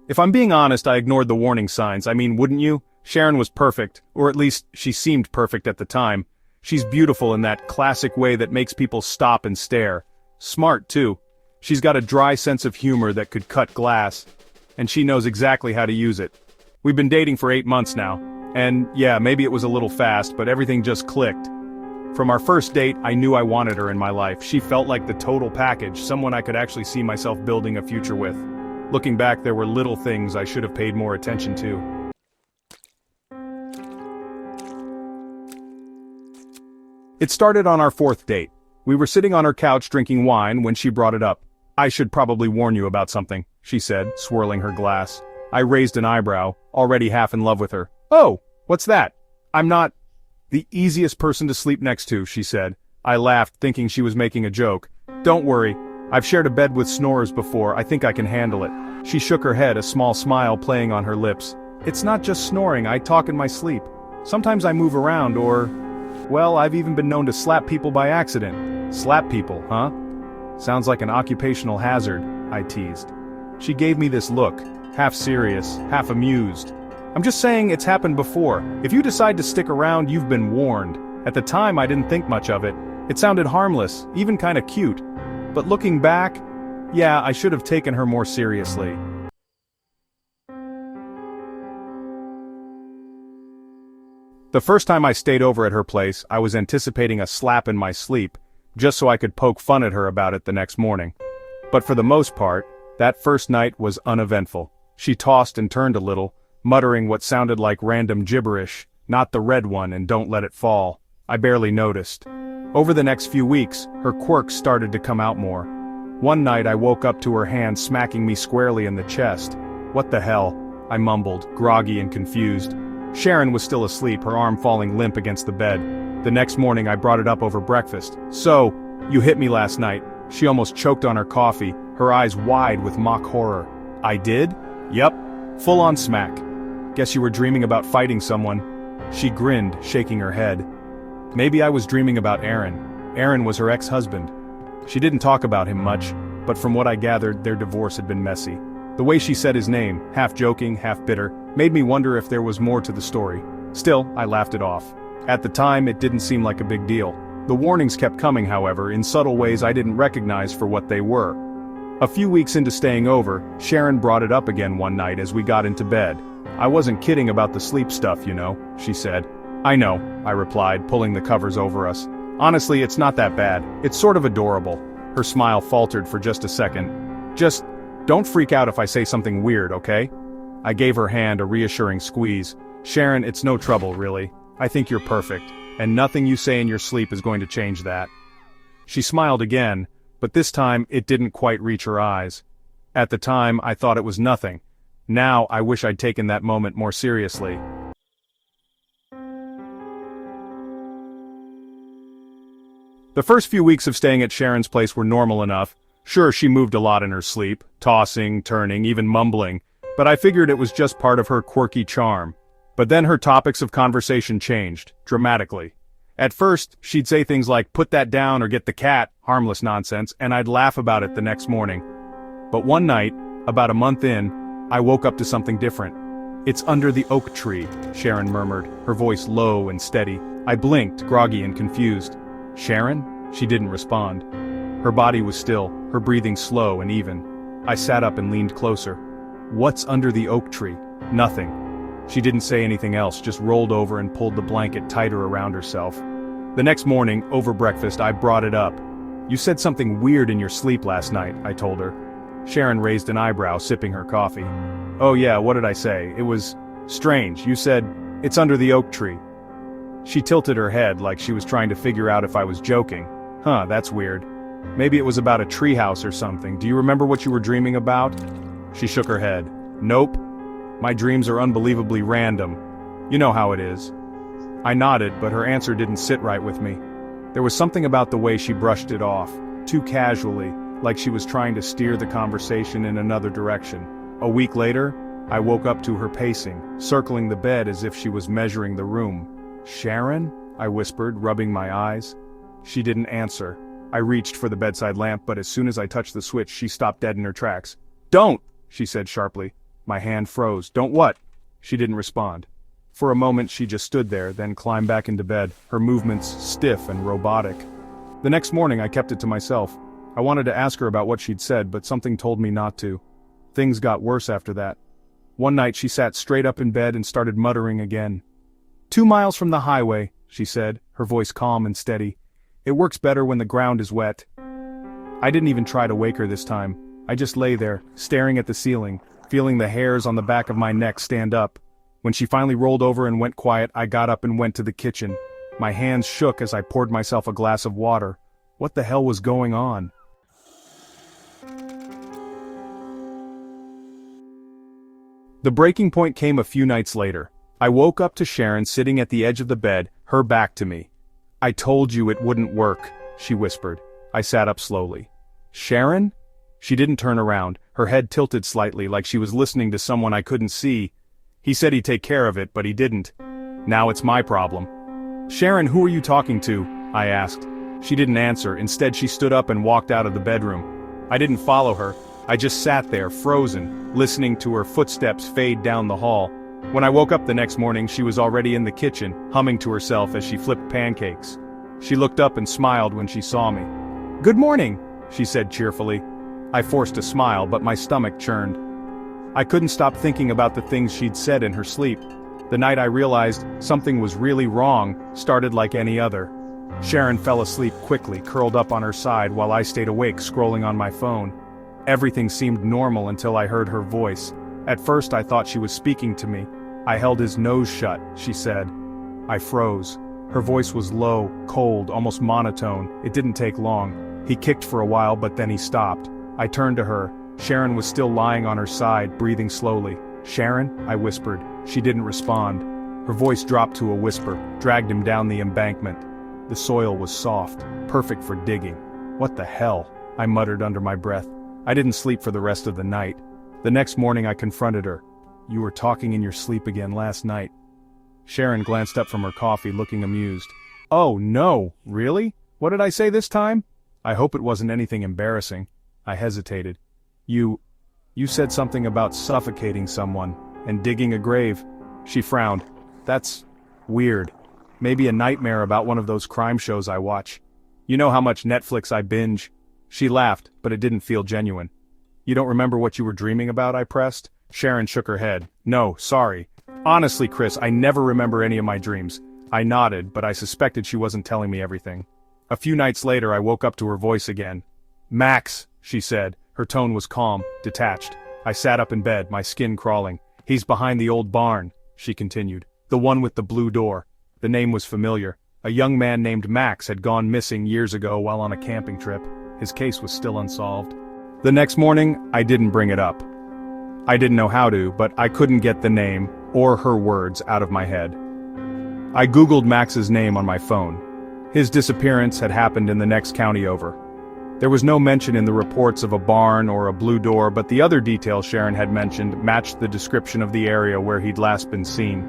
If I'm being honest, I ignored the warning signs. I mean, wouldn't you? Sharon was perfect, or at least she seemed perfect at the time. She's beautiful in that classic way that makes people stop and stare. Smart, too. She's got a dry sense of humor that could cut glass, and she knows exactly how to use it. We've been dating for 8 months now, and yeah, maybe it was a little fast, but everything just clicked. From our first date, I knew I wanted her in my life. She felt like the total package, someone I could actually see myself building a future with. Looking back, there were little things I should have paid more attention to. It started on our 4th date. We were sitting on her couch drinking wine when she brought it up. "I should probably warn you about something," she said, swirling her glass. I raised an eyebrow, already half in love with her. "Oh, what's that?" "I'm not the easiest person to sleep next to," she said. I laughed, thinking she was making a joke. "Don't worry, I've shared a bed with snorers before, I think I can handle it." She shook her head, a small smile playing on her lips. "It's not just snoring, I talk in my sleep. Sometimes I move around well, I've even been known to slap people by accident." "Slap people, huh? Sounds like an occupational hazard," I teased. She gave me this look, half serious, half amused. "I'm just saying it's happened before. If you decide to stick around, you've been warned. At the time I didn't think much of it. It sounded harmless, even kinda cute. But looking back, yeah, I should have taken her more seriously." The first time I stayed over at her place, I was anticipating a slap in my sleep, just so I could poke fun at her about it the next morning. But for the most part, that first night was uneventful. She tossed and turned a little, muttering what sounded like random gibberish, "Not the red one and don't let it fall." I barely noticed. Over the next few weeks, her quirks started to come out more. One night I woke up to her hand smacking me squarely in the chest. "What the hell?" I mumbled, groggy and confused. Sharon was still asleep, her arm falling limp against the bed. The next morning I brought it up over breakfast. "So, you hit me last night." She almost choked on her coffee, her eyes wide with mock horror. "I did?" "Yep. Full-on smack. Guess you were dreaming about fighting someone." She grinned, shaking her head. "Maybe I was dreaming about Aaron." Aaron was her ex-husband. She didn't talk about him much, but from what I gathered, their divorce had been messy. The way she said his name, half joking, half bitter, made me wonder if there was more to the story. Still, I laughed it off. At the time, it didn't seem like a big deal. The warnings kept coming, however, in subtle ways I didn't recognize for what they were. A few weeks into staying over, Sharon brought it up again one night as we got into bed. "I wasn't kidding about the sleep stuff, you know," she said. "I know," I replied, pulling the covers over us. "Honestly, it's not that bad. It's sort of adorable." Her smile faltered for just a second. "Just don't freak out if I say something weird, okay?" I gave her hand a reassuring squeeze. "Sharon, it's no trouble, really. I think you're perfect, and nothing you say in your sleep is going to change that." She smiled again, but this time it didn't quite reach her eyes. At the time, I thought it was nothing. Now I wish I'd taken that moment more seriously. The first few weeks of staying at Sharon's place were normal enough. Sure, she moved a lot in her sleep, tossing, turning, even mumbling, but I figured it was just part of her quirky charm. But then her topics of conversation changed, dramatically. At first, she'd say things like, "Put that down or get the cat," harmless nonsense, and I'd laugh about it the next morning. But one night, about a month in, I woke up to something different. "It's under the oak tree," Sharon murmured, her voice low and steady. I blinked, groggy and confused. "Sharon?" She didn't respond. Her body was still, her breathing slow and even. I sat up and leaned closer. "What's under the oak tree?" "Nothing." She didn't say anything else, just rolled over and pulled the blanket tighter around herself. The next morning, over breakfast, I brought it up. "You said something weird in your sleep last night," I told her. Sharon raised an eyebrow, sipping her coffee. "Oh yeah, what did I say? It was strange. You said, 'It's under the oak tree.'" She tilted her head like she was trying to figure out if I was joking. "Huh, that's weird. Maybe it was about a treehouse or something. Do you remember what you were dreaming about?" She shook her head. "Nope. My dreams are unbelievably random. You know how it is." I nodded, but her answer didn't sit right with me. There was something about the way she brushed it off, too casually, like she was trying to steer the conversation in another direction. A week later, I woke up to her pacing, circling the bed as if she was measuring the room. "Sharon?" I whispered, rubbing my eyes. She didn't answer. I reached for the bedside lamp, but as soon as I touched the switch, she stopped dead in her tracks. "Don't!" she said sharply. My hand froze. "Don't what?" She didn't respond. For a moment she just stood there, then climbed back into bed, her movements stiff and robotic. The next morning I kept it to myself. I wanted to ask her about what she'd said, but something told me not to. Things got worse after that. One night she sat straight up in bed and started muttering again. "2 miles from the highway," she said, her voice calm and steady. "It works better when the ground is wet." I didn't even try to wake her this time. I just lay there, staring at the ceiling, feeling the hairs on the back of my neck stand up. When she finally rolled over and went quiet, I got up and went to the kitchen. My hands shook as I poured myself a glass of water. What the hell was going on? The breaking point came a few nights later. I woke up to Sharon sitting at the edge of the bed, her back to me. "I told you it wouldn't work," she whispered. I sat up slowly. "Sharon?" She didn't turn around, her head tilted slightly like she was listening to someone I couldn't see. He said he'd take care of it, but he didn't. Now it's my problem. "Sharon, who are you talking to?" I asked. She didn't answer. Instead she stood up and walked out of the bedroom. I didn't follow her. I just sat there, frozen, listening to her footsteps fade down the hall. When I woke up the next morning, she was already in the kitchen, humming to herself as she flipped pancakes. She looked up and smiled when she saw me. "Good morning," she said cheerfully. I forced a smile, but my stomach churned. I couldn't stop thinking about the things she'd said in her sleep. The night I realized something was really wrong started like any other. Sharon fell asleep quickly, curled up on her side while I stayed awake scrolling on my phone. Everything seemed normal until I heard her voice. At first I thought she was speaking to me. "I held his nose shut," she said. I froze. Her voice was low, cold, almost monotone. It didn't take long. He kicked for a while, but then he stopped. I turned to her. Sharon was still lying on her side, breathing slowly. "Sharon?" I whispered. She didn't respond. Her voice dropped to a whisper, dragged him down the embankment. The soil was soft, perfect for digging. "What the hell?" I muttered under my breath. I didn't sleep for the rest of the night. The next morning I confronted her. "You were talking in your sleep again last night." Sharon glanced up from her coffee, looking amused. "Oh no, really? What did I say this time?" I hope it wasn't anything embarrassing. I hesitated. You said something about suffocating someone, and digging a grave." She frowned. "That's weird. Maybe a nightmare about one of those crime shows I watch. You know how much Netflix I binge." She laughed, but it didn't feel genuine. "You don't remember what you were dreaming about?" I pressed. Sharon shook her head. "No, sorry. Honestly, Chris, I never remember any of my dreams." I nodded, but I suspected she wasn't telling me everything. A few nights later I woke up to her voice again. "Max," she said. Her tone was calm, detached. I sat up in bed, my skin crawling. "He's behind the old barn," she continued. "The one with the blue door." The name was familiar. A young man named Max had gone missing years ago while on a camping trip. His case was still unsolved. The next morning, I didn't bring it up. I didn't know how to, but I couldn't get the name, or her words, out of my head. I Googled Max's name on my phone. His disappearance had happened in the next county over. There was no mention in the reports of a barn or a blue door, but the other details Sharon had mentioned matched the description of the area where he'd last been seen.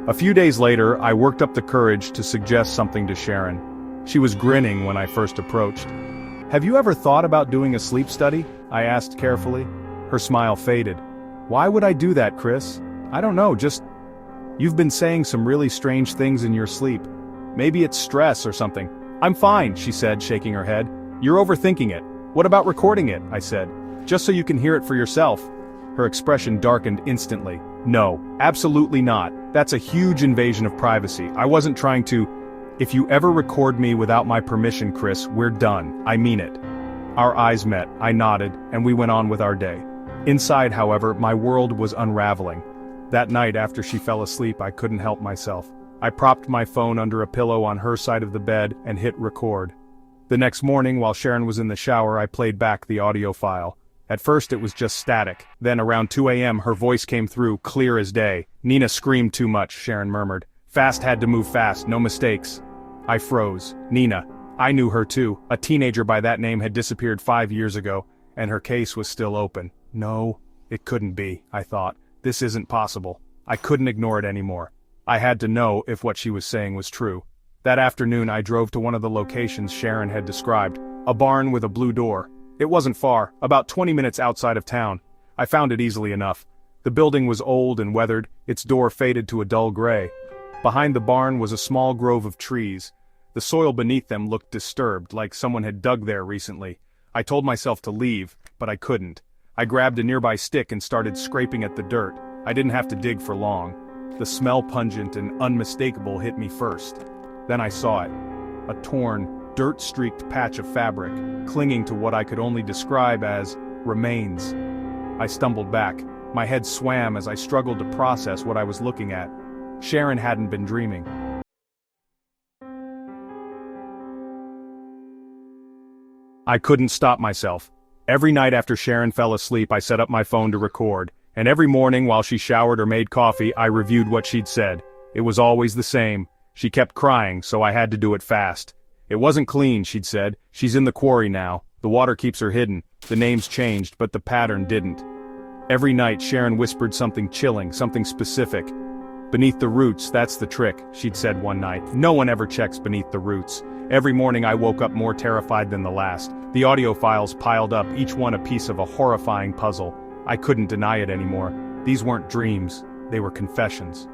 A few days later, I worked up the courage to suggest something to Sharon. She was grinning when I first approached. "Have you ever thought about doing a sleep study?" I asked carefully. Her smile faded. "Why would I do that, Chris? I don't know, just... You've been saying some really strange things in your sleep. Maybe it's stress or something." "I'm fine," she said, shaking her head. "You're overthinking it. What about recording it?" I said. "Just so you can hear it for yourself." Her expression darkened instantly. "No, absolutely not. That's a huge invasion of privacy. I wasn't trying to... If you ever record me without my permission, Chris, we're done. I mean it." Our eyes met, I nodded, and we went on with our day. Inside, however, my world was unraveling. That night after she fell asleep, I couldn't help myself. I propped my phone under a pillow on her side of the bed and hit record. The next morning, while Sharon was in the shower, I played back the audio file. At first it was just static. Then around 2 a.m. her voice came through, clear as day. "Nina screamed too much," Sharon murmured. "Fast had to move fast, no mistakes." I froze. Nina. I knew her too. A teenager by that name had disappeared 5 years ago, and her case was still open. No, it couldn't be, I thought. This isn't possible. I couldn't ignore it anymore. I had to know if what she was saying was true. That afternoon I drove to one of the locations Sharon had described, a barn with a blue door. It wasn't far, about 20 minutes outside of town. I found it easily enough. The building was old and weathered, its door faded to a dull gray. Behind the barn was a small grove of trees. The soil beneath them looked disturbed, like someone had dug there recently. I told myself to leave, but I couldn't. I grabbed a nearby stick and started scraping at the dirt. I didn't have to dig for long. The smell, pungent and unmistakable, hit me first. Then I saw it. A torn, dirt-streaked patch of fabric, clinging to what I could only describe as remains. I stumbled back. My head swam as I struggled to process what I was looking at. Sharon hadn't been dreaming. I couldn't stop myself. Every night after Sharon fell asleep I set up my phone to record, and every morning while she showered or made coffee I reviewed what she'd said. It was always the same. She kept crying, so I had to do it fast. It wasn't clean, she'd said. She's in the quarry now. The water keeps her hidden. The names changed, but the pattern didn't. Every night Sharon whispered something chilling, something specific. Beneath the roots, that's the trick, she'd said one night. No one ever checks beneath the roots. Every morning I woke up more terrified than the last. The audio files piled up, each one a piece of a horrifying puzzle. I couldn't deny it anymore. These weren't dreams, they were confessions.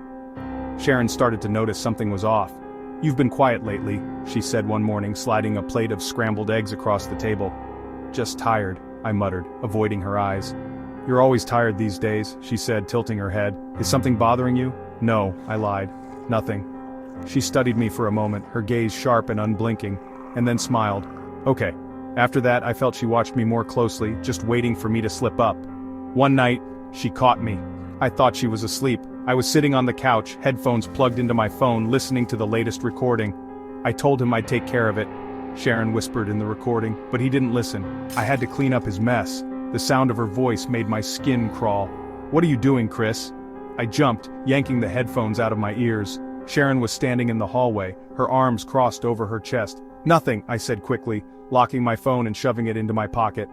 Sharon started to notice something was off. "You've been quiet lately," she said one morning, sliding a plate of scrambled eggs across the table. "Just tired," I muttered, avoiding her eyes. "You're always tired these days," she said, tilting her head. "Is something bothering you?" "No," I lied. "Nothing." She studied me for a moment, her gaze sharp and unblinking, and then smiled. "Okay." After that, I felt she watched me more closely, just waiting for me to slip up. One night, she caught me. I thought she was asleep. I was sitting on the couch, headphones plugged into my phone, listening to the latest recording. I told him I'd take care of it, Sharon whispered in the recording, but he didn't listen. I had to clean up his mess. The sound of her voice made my skin crawl. "What are you doing, Chris?" I jumped, yanking the headphones out of my ears. Sharon was standing in the hallway, her arms crossed over her chest. "Nothing," I said quickly, locking my phone and shoving it into my pocket.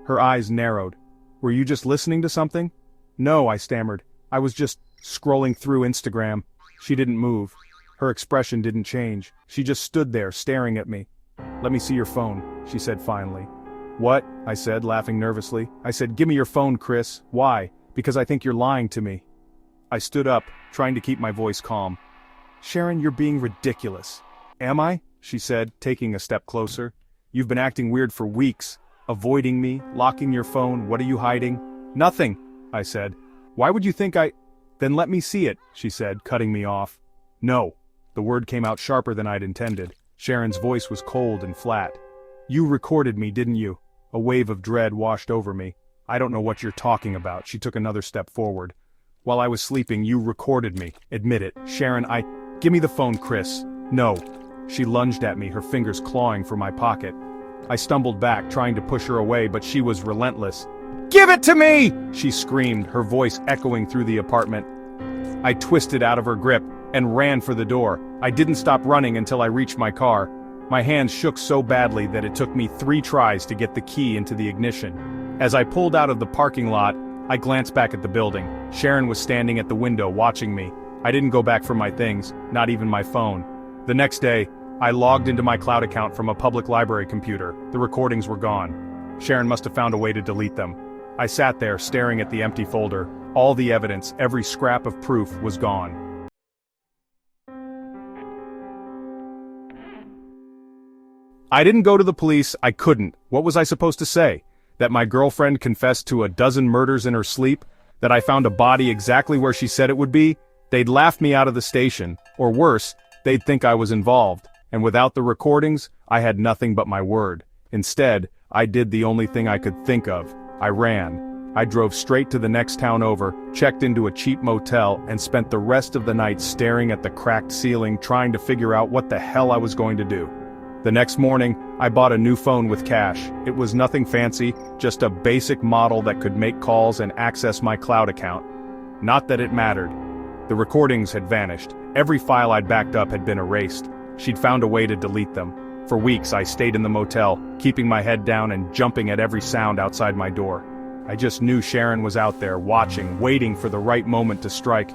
Her eyes narrowed. "Were you just listening to something?" "No," I stammered. "I was just scrolling through Instagram." She didn't move. Her expression didn't change. She just stood there, staring at me. "Let me see your phone," she said finally. "What?" I said, laughing nervously. I said, "Give me your phone, Chris." "Why?" "Because I think you're lying to me." I stood up, trying to keep my voice calm. "Sharon, you're being ridiculous." "Am I?" she said, taking a step closer. "You've been acting weird for weeks. Avoiding me, locking your phone, what are you hiding?" "Nothing," I said. "Why would you think I—" "Then let me see it," she said, cutting me off. "No." The word came out sharper than I'd intended. Sharon's voice was cold and flat. "You recorded me, didn't you?" A wave of dread washed over me. "I don't know what you're talking about." She took another step forward. "While I was sleeping, you recorded me. Admit it. Sharon, Give me the phone, Chris." "No." She lunged at me, her fingers clawing for my pocket. I stumbled back, trying to push her away, but she was relentless. "Give it to me!" she screamed, her voice echoing through the apartment. I twisted out of her grip and ran for the door. I didn't stop running until I reached my car. My hands shook so badly that it took me 3 tries to get the key into the ignition. As I pulled out of the parking lot, I glanced back at the building. Sharon was standing at the window watching me. I didn't go back for my things, not even my phone. The next day, I logged into my cloud account from a public library computer. The recordings were gone. Sharon must have found a way to delete them. I sat there staring at the empty folder. All the evidence, every scrap of proof was gone. I didn't go to the police, I couldn't. What was I supposed to say? That my girlfriend confessed to a dozen murders in her sleep? That I found a body exactly where she said it would be? They'd laugh me out of the station. Or worse, they'd think I was involved. And without the recordings, I had nothing but my word. Instead, I did the only thing I could think of. I ran. I drove straight to the next town over, checked into a cheap motel, and spent the rest of the night staring at the cracked ceiling, trying to figure out what the hell I was going to do. The next morning, I bought a new phone with cash. It was nothing fancy, just a basic model that could make calls and access my cloud account. Not that it mattered. The recordings had vanished. Every file I'd backed up had been erased. She'd found a way to delete them. For weeks I stayed in the motel, keeping my head down and jumping at every sound outside my door. I just knew Sharon was out there, watching, waiting for the right moment to strike.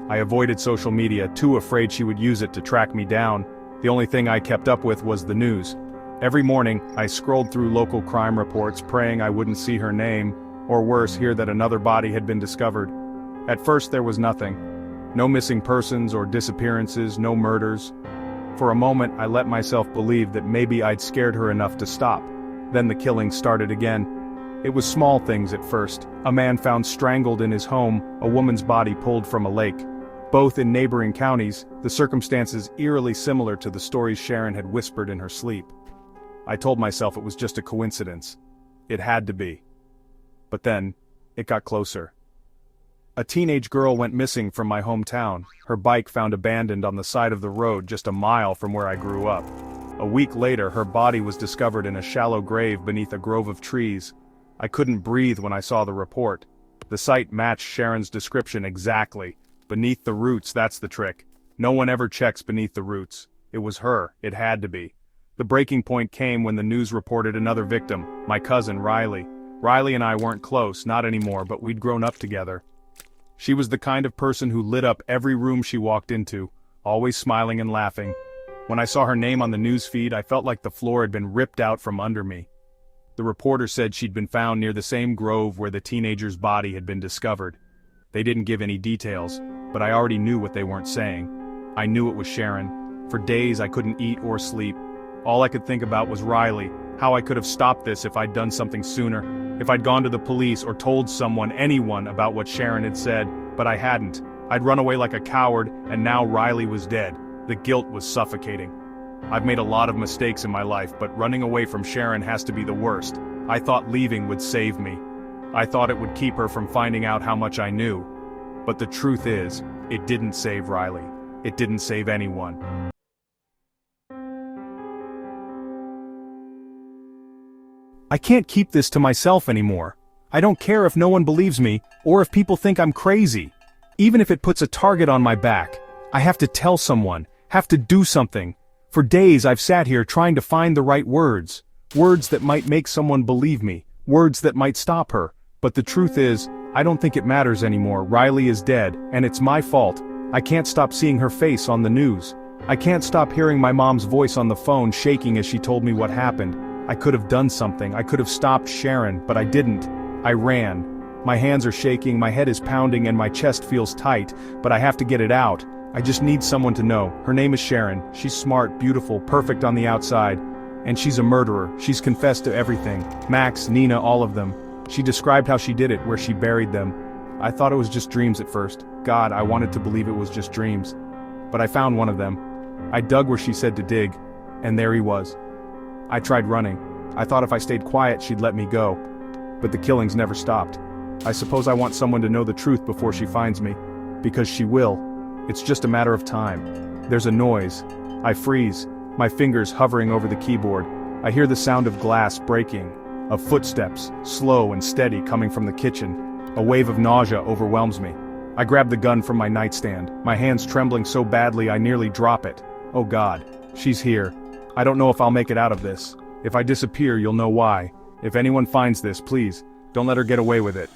I avoided social media, too afraid she would use it to track me down. The only thing I kept up with was the news. Every morning, I scrolled through local crime reports praying I wouldn't see her name, or worse, hear that another body had been discovered. At first there was nothing. No missing persons or disappearances, no murders. For a moment I let myself believe that maybe I'd scared her enough to stop. Then the killings started again. It was small things at first. A man found strangled in his home, a woman's body pulled from a lake. Both in neighboring counties, the circumstances eerily similar to the stories Sharon had whispered in her sleep. I told myself it was just a coincidence. It had to be. But then, it got closer. A teenage girl went missing from my hometown, her bike found abandoned on the side of the road just a mile from where I grew up. A week later, her body was discovered in a shallow grave beneath a grove of trees. I couldn't breathe when I saw the report. The site matched Sharon's description exactly. Beneath the roots, that's the trick. No one ever checks beneath the roots. It was her, it had to be. The breaking point came when the news reported another victim, my cousin Riley. Riley and I weren't close, not anymore, but we'd grown up together. She was the kind of person who lit up every room she walked into, always smiling and laughing. When I saw her name on the news feed, I felt like the floor had been ripped out from under me. The reporter said she'd been found near the same grove where the teenager's body had been discovered. They didn't give any details, but I already knew what they weren't saying. I knew it was Sharon. For days I couldn't eat or sleep. All I could think about was Riley, how I could have stopped this if I'd done something sooner, if I'd gone to the police or told someone, anyone, about what Sharon had said, but I hadn't. I'd run away like a coward, and now Riley was dead. The guilt was suffocating. I've made a lot of mistakes in my life, but running away from Sharon has to be the worst. I thought leaving would save me. I thought it would keep her from finding out how much I knew. But the truth is, it didn't save Riley. It didn't save anyone. I can't keep this to myself anymore. I don't care if no one believes me, or if people think I'm crazy. Even if it puts a target on my back, I have to tell someone, have to do something. For days I've sat here trying to find the right words. Words that might make someone believe me. Words that might stop her. But the truth is, I don't think it matters anymore. Riley is dead, and it's my fault. I can't stop seeing her face on the news. I can't stop hearing my mom's voice on the phone shaking as she told me what happened. I could have done something. I could have stopped Sharon, but I didn't. I ran. My hands are shaking, my head is pounding, and my chest feels tight, but I have to get it out. I just need someone to know. Her name is Sharon. She's smart, beautiful, perfect on the outside. And she's a murderer. She's confessed to everything. Max, Nina, all of them. She described how she did it, where she buried them. I thought it was just dreams at first. God, I wanted to believe it was just dreams. But I found one of them. I dug where she said to dig, and there he was. I tried running. I thought if I stayed quiet she'd let me go. But the killings never stopped. I suppose I want someone to know the truth before she finds me. Because she will. It's just a matter of time. There's a noise. I freeze, my fingers hovering over the keyboard. I hear the sound of glass breaking, of footsteps, slow and steady coming from the kitchen. A wave of nausea overwhelms me. I grab the gun from my nightstand, my hands trembling so badly I nearly drop it. Oh God, she's here. I don't know if I'll make it out of this. If I disappear, you'll know why. If anyone finds this, please, don't let her get away with it.